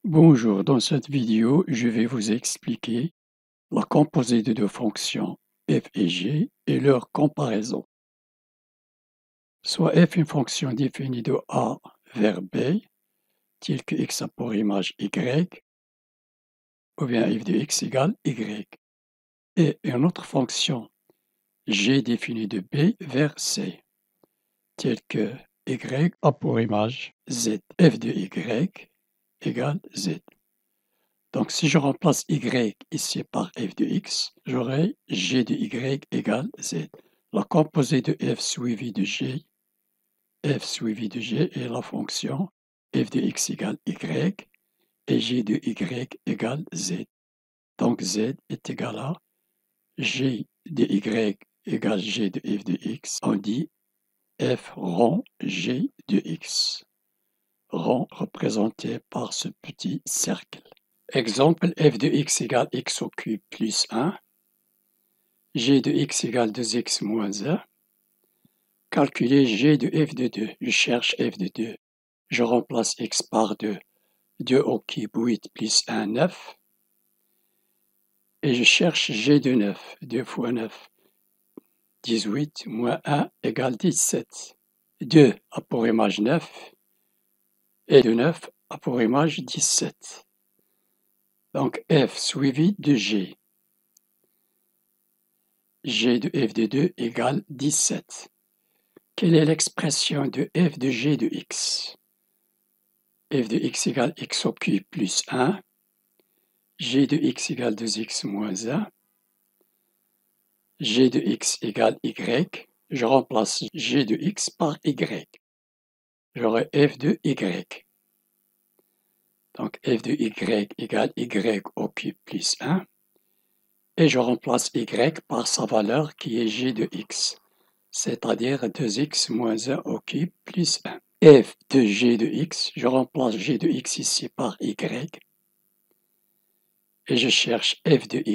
Bonjour, dans cette vidéo, je vais vous expliquer la composée de deux fonctions f et g et leur comparaison. Soit f une fonction définie de a vers b, telle que x a pour image y, ou bien f de x égale y, et une autre fonction g définie de b vers c, telle que y a pour image z, f de y égale z. Donc, si je remplace y ici par f de x, j'aurai g de y égale z. La composée de f suivie de g est la fonction f de x égale y et g de y égale z. Donc, z est égal à g de y égale g de f de x. On dit f rond g de x. Rond représenté par ce petit cercle. Exemple, f de x égale x au cube plus 1, g de x égale 2x moins 1. Calculer g de f de 2. Je cherche f de 2. Je remplace x par 2. 2 au cube, 8 plus 1, 9. Et je cherche g de 9. 2 fois 9, 18, moins 1 égale 17. 2 a pour image 9, et de 9 a pour image 17. Donc f suivi de g. G de f de 2 égale 17. Quelle est l'expression de f de g de x? F de x égale x au cube plus 1. G de x égale 2x moins 1. G de x égale y. Je remplace g de x par y. J'aurai f de y. Donc f de y égale y au cube plus 1. Et je remplace y par sa valeur qui est g de x, c'est-à-dire 2x moins 1 au cube plus 1. F de g de x, je remplace g de x ici par y, et je cherche f de y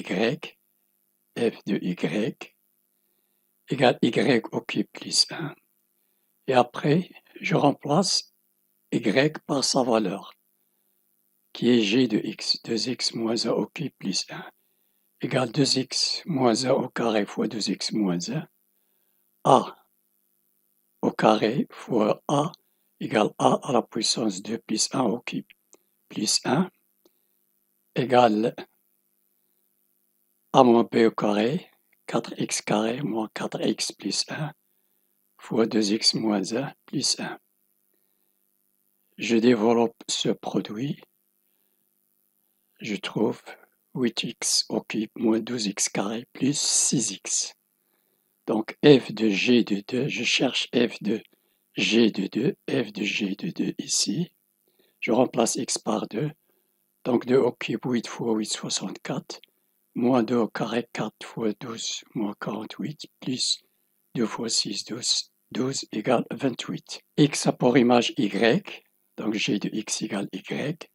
égale y au cube plus 1. Et après, je remplace y par sa valeur, qui est g de x, 2x moins 1 au cube plus 1, égale 2x moins 1 au carré fois 2x moins 1, a au carré fois a égale a à la puissance 2 plus 1 au cube plus 1, égale a moins b au carré, 4x carré moins 4x plus 1, fois 2x moins 1 plus 1. Je développe ce produit, je trouve 8x au cube moins 12x carré plus 6x. Donc f de g de 2, je cherche f de g de 2, f de g de 2 ici. Je remplace x par 2, donc 2 au cube 8 fois 8, 64, moins 2 au carré 4 fois 12, moins 48, plus 2 fois 6, 12, 12 égale 28. X a pour image y, donc g de x égale y,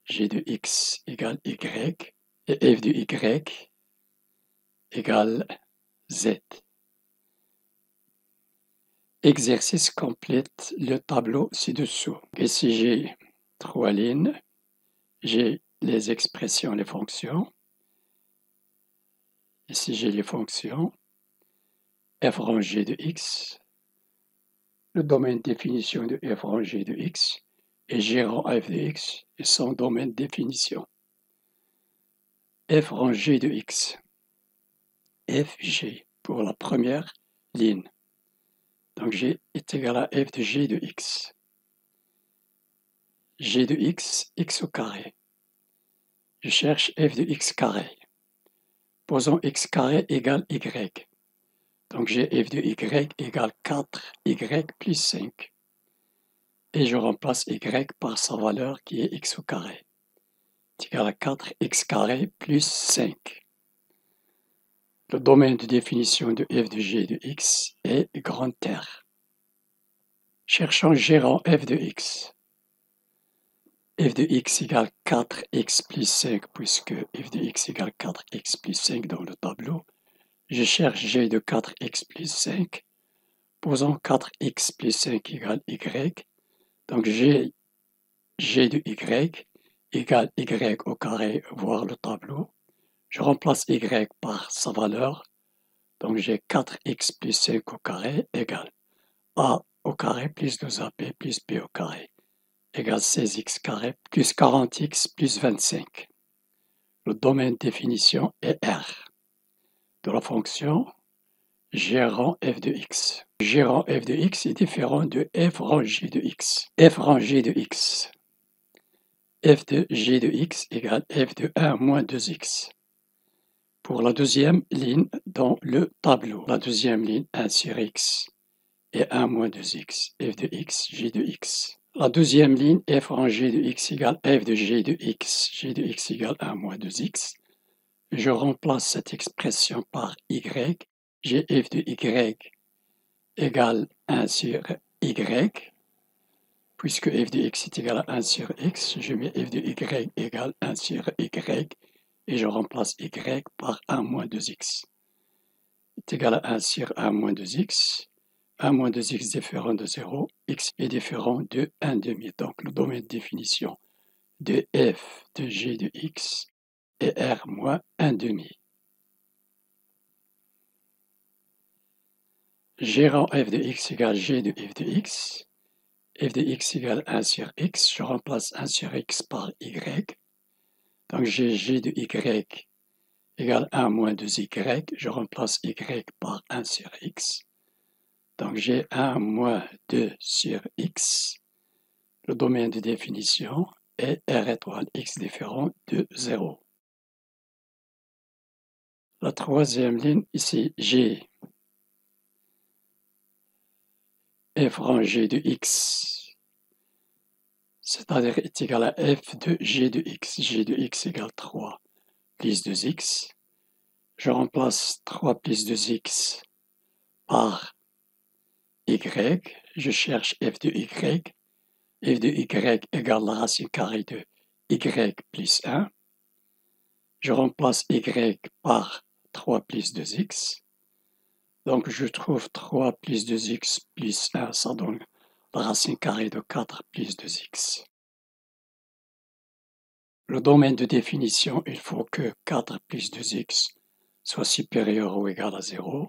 g de x égale y, et f de y égale z. Exercice complète le tableau ci-dessous. Ici j'ai 3 lignes, j'ai les expressions, les fonctions. Ici j'ai les fonctions, f rangé de x, le domaine de définition de f rangé de x, et g rang f de x et son domaine de définition. F rangé de x, fg pour la première ligne. Donc g est égal à f de g de x. G de x, x au carré. Je cherche f de x carré. Posons x carré égale y. Donc j'ai f de y égale 4y plus 5. Et je remplace y par sa valeur qui est x au carré. C'est égal à 4x carré plus 5. Le domaine de définition de f de g de x est grand R. Cherchons g rang f de x. F de x égale 4x plus 5, puisque f de x égale 4x plus 5 dans le tableau. Je cherche g de 4x plus 5. Posons 4x plus 5 égale y. Donc g de y égale y au carré, voir le tableau. Je remplace y par sa valeur. Donc j'ai 4x plus 5 au carré égale a au carré plus 12ab plus b au carré égale 16x carré plus 40x plus 25. Le domaine de définition est R de la fonction g rang f de x. G rang f de x est différent de f rang g de x. F rang g de x. F de g de x égale f de 1 moins 2x. Pour la deuxième ligne dans le tableau, la deuxième ligne 1 sur x et 1 moins 2x, f de x, g de x. La deuxième ligne, f rang g de x égale f de g de x égale 1 moins 2x. Je remplace cette expression par y, j'ai f de y égale 1 sur y, puisque f de x est égal à 1 sur x, je mets f de y égale 1 sur y, et je remplace y par 1 moins 2x. Est égal à 1 sur 1 moins 2x. 1 moins 2x différent de 0, x est différent de 1,5. Donc le domaine de définition de f de g de x est r moins 1,5. G rend f de x égale g de f de x. F de x égale 1 sur x. Je remplace 1 sur x par y. Donc j'ai g de y égale 1 moins 2y. Je remplace y par 1 sur x. Donc j'ai 1 moins 2 sur x. Le domaine de définition est R étoile x différent de 0. La troisième ligne, ici, G, f rang g de x, c'est-à-dire est égal à f de g de x. G de x égale 3 plus 2x. Je remplace 3 plus 2x par y. Je cherche f de y. F de y égale la racine carrée de y plus 1. Je remplace y par 3 plus 2x. Donc je trouve 3 plus 2x plus 1, ça donne la racine carrée de 4 plus 2x. Le domaine de définition, il faut que 4 plus 2x soit supérieur ou égal à 0,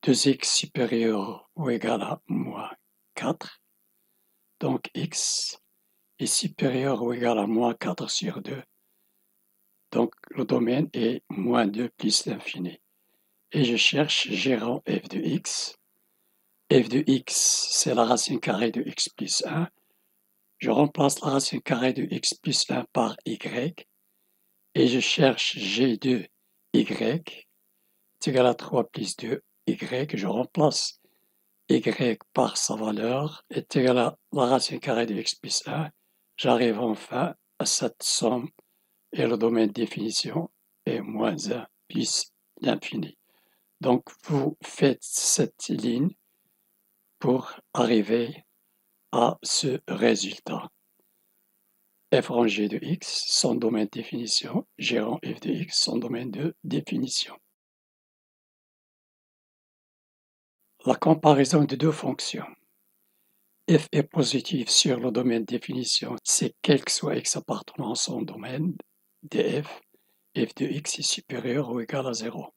2x supérieur ou égal à moins 4, donc x est supérieur ou égal à moins 4 sur 2. Donc le domaine est moins 2 plus l'infini. Et je cherche g rang f de x. F de x, c'est la racine carrée de x plus 1. Je remplace la racine carrée de x plus 1 par y. Et je cherche g de y. C'est égal à 3 plus 2 y. Je remplace y par sa valeur. Est égal à la racine carrée de x plus 1. J'arrive enfin à cette somme. Et le domaine de définition est moins 1 plus l'infini. Donc, vous faites cette ligne pour arriver à ce résultat. F rang g de x, son domaine de définition, g rang f de x, son domaine de définition. La comparaison de deux fonctions. F est positif sur le domaine de définition, c'est quel que soit x appartenant à son domaine df, f de x est supérieur ou égal à 0.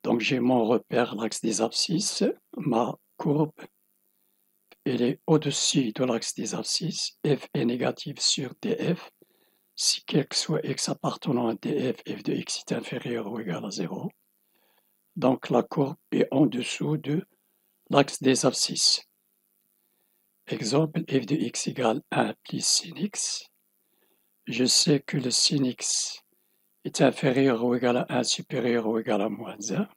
Donc j'ai mon repère, l'axe des abscisses, ma courbe, elle est au-dessus de l'axe des abscisses, f est négatif sur df, si quel que soit x appartenant à df, f de x est inférieur ou égal à 0. Donc la courbe est en dessous de l'axe des abscisses. Exemple, f de x égale 1 plus sin x. Je sais que le sin x est inférieur ou égal à 1, supérieur ou égal à moins 1.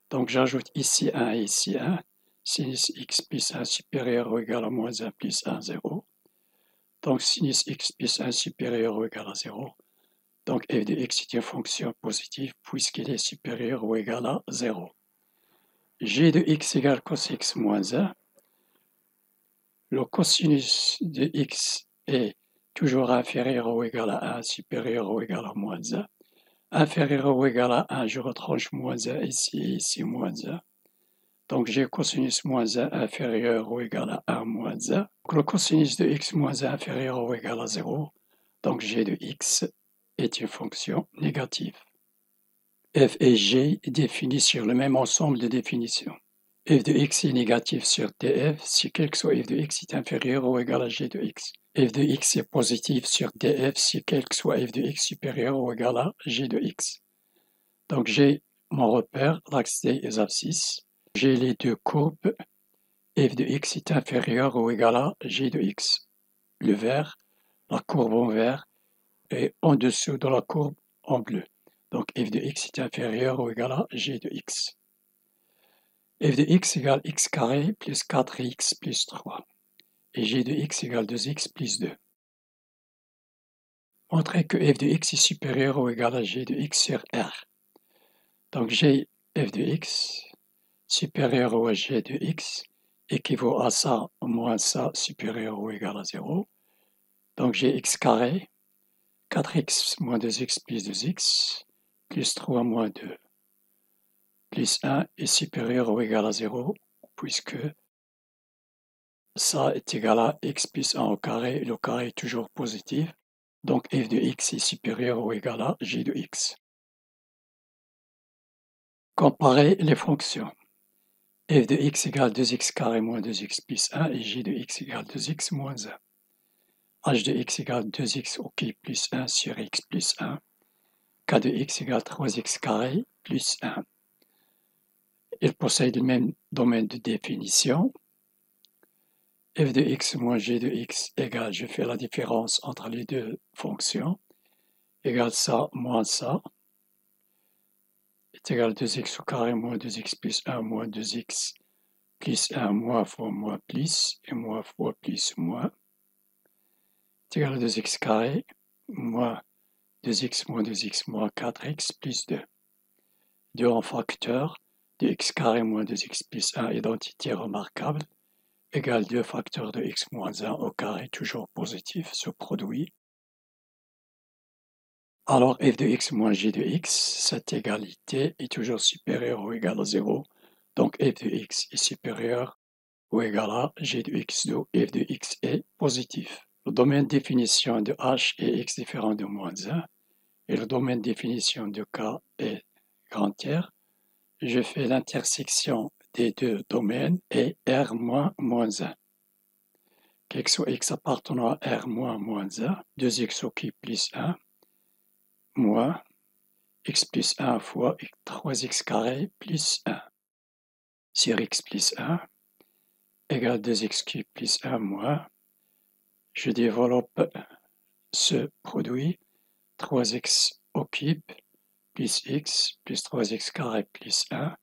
Donc j'ajoute ici 1 et ici 1. Sinus x plus 1 supérieur ou égal à moins 1 plus 1, 0. Donc sinus x plus 1 supérieur ou égal à 0. Donc f de x est une fonction positive puisqu'il est supérieur ou égal à 0. G de x égale cos x moins 1. Le cosinus de x est toujours inférieur ou égal à 1, supérieur ou égal à moins 1. Inférieur ou égal à 1, je retranche moins 1 ici et ici moins 1. Donc j'ai cosinus moins 1 inférieur ou égal à 1 moins 1. Donc le cosinus de x moins 1 inférieur ou égal à 0. Donc g de x est une fonction négative. F et g définis sur le même ensemble de définitions. F de x est négatif sur df si quel que soit f de x est inférieur ou égal à g de x. F de x est positif sur df si quel que soit f de x supérieur ou égal à g de x. Donc j'ai mon repère, l'axe des abscisses. J'ai les deux courbes. F de x est inférieur ou égal à g de x. Le vert, la courbe en vert, et en dessous de la courbe en bleu. Donc f de x est inférieur ou égal à g de x. F de x égale x carré plus 4x plus 3. Et g de x égale 2x plus 2. Montrer que f de x est supérieur ou égal à g de x sur R. Donc j'ai f de x supérieur ou à g de x équivaut à ça moins ça supérieur ou égal à 0. Donc j'ai x carré, 4x moins 2x plus 2x, plus 3 moins 2, plus 1 est supérieur ou égal à 0, puisque ça est égal à x plus 1 au carré, le carré est toujours positif. Donc f de x est supérieur ou égal à g de x. Comparer les fonctions. F de x égale 2x carré moins 2x plus 1 et g de x égale 2x moins 1. H de x égale 2x au cube plus 1 sur x plus 1. K de x égale 3x carré plus 1. Ils possèdent le même domaine de définition. F de x moins g de x égale, je fais la différence entre les deux fonctions, égale ça moins ça, est égal à 2x au carré moins 2x plus 1 moins 2x plus 1 moins fois moins plus, et moins fois plus moins, est égal à 2x carré moins 2x moins 2x moins 4x plus 2. 2 en facteur de x carré moins 2x plus 1, identité remarquable, égale 2 facteurs de x moins 1 au carré, toujours positif, ce produit. Alors f de x moins g de x, cette égalité est toujours supérieure ou égale à 0. Donc f de x est supérieur ou égal à g de x, d'où f de x est positif. Le domaine de définition de h est x différent de moins 1 et le domaine de définition de k est grand R. Je fais l'intersection des deux domaines et R moins moins 1. Quel que soit x appartenant à R moins moins 1, 2x au cube plus 1, moins x plus 1 fois 3x carré plus 1 sur x plus 1 égale 2x cube plus 1 moins, je développe ce produit, 3x au cube plus x plus 3x carré plus 1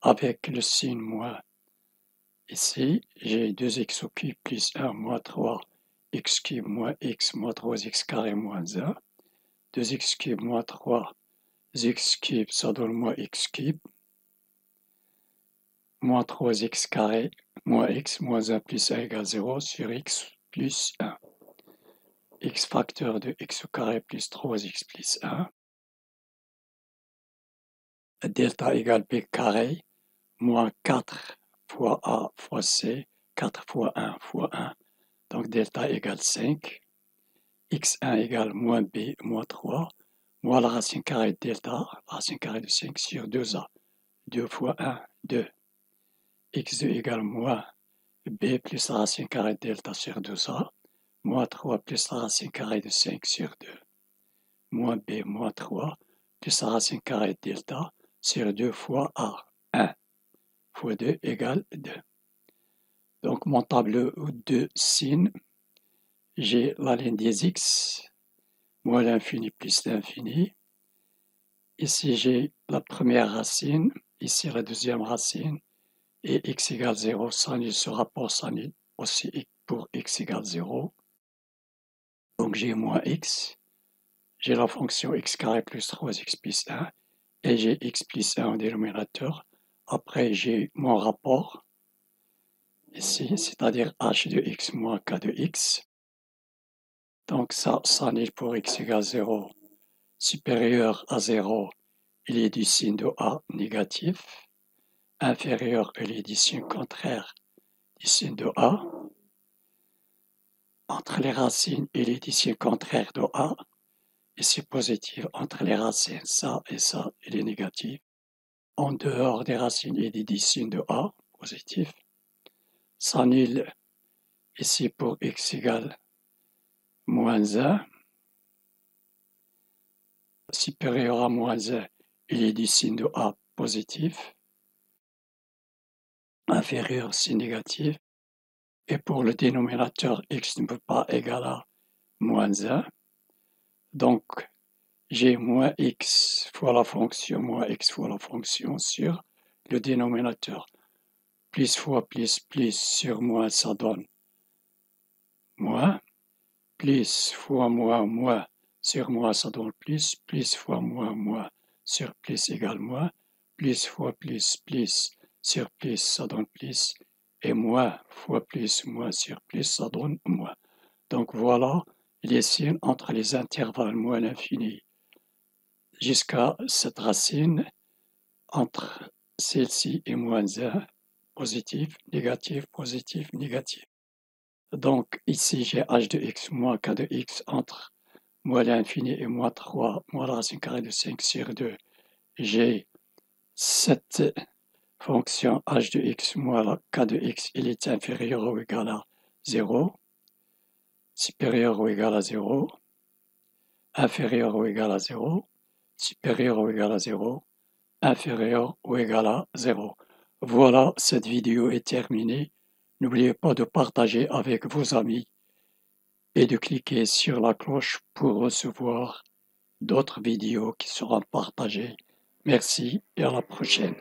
avec le signe moins. Ici, j'ai 2x au cube plus 1 moins 3 x cube moins x moins 3x carré moins 1, 2x cube moins 3 x cube, ça donne moins x cube, moins 3x carré, moins x, moins 1 plus 1 égale 0 sur x plus 1. X facteur de x au carré plus 3x plus 1. Delta égale b carré, moins 4 fois a fois c, 4 fois 1 fois 1. Donc delta égale 5. x1 égale moins b moins 3. Moins la racine carrée de delta, racine carrée de 5 sur 2a. 2 fois 1, 2. x2 égale moins b plus la racine carrée de delta sur 2a, moins 3 plus la racine carrée de 5 sur 2, moins b moins 3 plus la racine carrée de delta sur 2 fois a, 1 fois 2 égale 2. Donc mon tableau de signes, j'ai la ligne des x, moins l'infini plus l'infini. Ici j'ai la première racine, ici la deuxième racine, et x égale 0 s'annule, ce rapport s'annule aussi pour x égale 0. Donc j'ai moins x, j'ai la fonction x carré plus 3x plus 1, et j'ai x plus 1 en dénominateur. Après j'ai mon rapport, ici, c'est-à-dire h de x moins k de x. Donc ça s'annule pour x égale 0, supérieur à 0, il est du signe de a négatif, inférieur, il est du signe contraire du signe de a. entre les racines et les décimales contraires de A, et c'est positif entre les racines ça, il est négatif. En dehors des racines et des décimales de A, positif. S'annule ici pour x égale moins 1. Supérieur à moins 1 et les décimales de A, positif. Inférieur, c'est négatif. Et pour le dénominateur, x ne peut pas égaler à moins 1. Donc, j'ai moins x fois la fonction, moins x fois la fonction sur le dénominateur. Plus fois plus sur moins, ça donne moins. Plus fois moins sur moins, ça donne plus. Plus fois moins sur plus égale moins. Plus fois plus sur plus, ça donne plus. Et moins fois plus sur plus, ça donne moins. Donc voilà les signes entre les intervalles moins l'infini jusqu'à cette racine entre celle-ci et moins 1, positif, négatif, positif, négatif. Donc ici j'ai h de x moins k de x entre moins l'infini et moins 3, moins la racine carrée de 5 sur 2. J'ai cette fonction h de x moins k de x, il est inférieur ou égal à 0, supérieur ou égal à 0, inférieur ou égal à 0, supérieur ou égal à 0, inférieur ou égal à 0. Voilà, cette vidéo est terminée. N'oubliez pas de partager avec vos amis et de cliquer sur la cloche pour recevoir d'autres vidéos qui seront partagées. Merci et à la prochaine.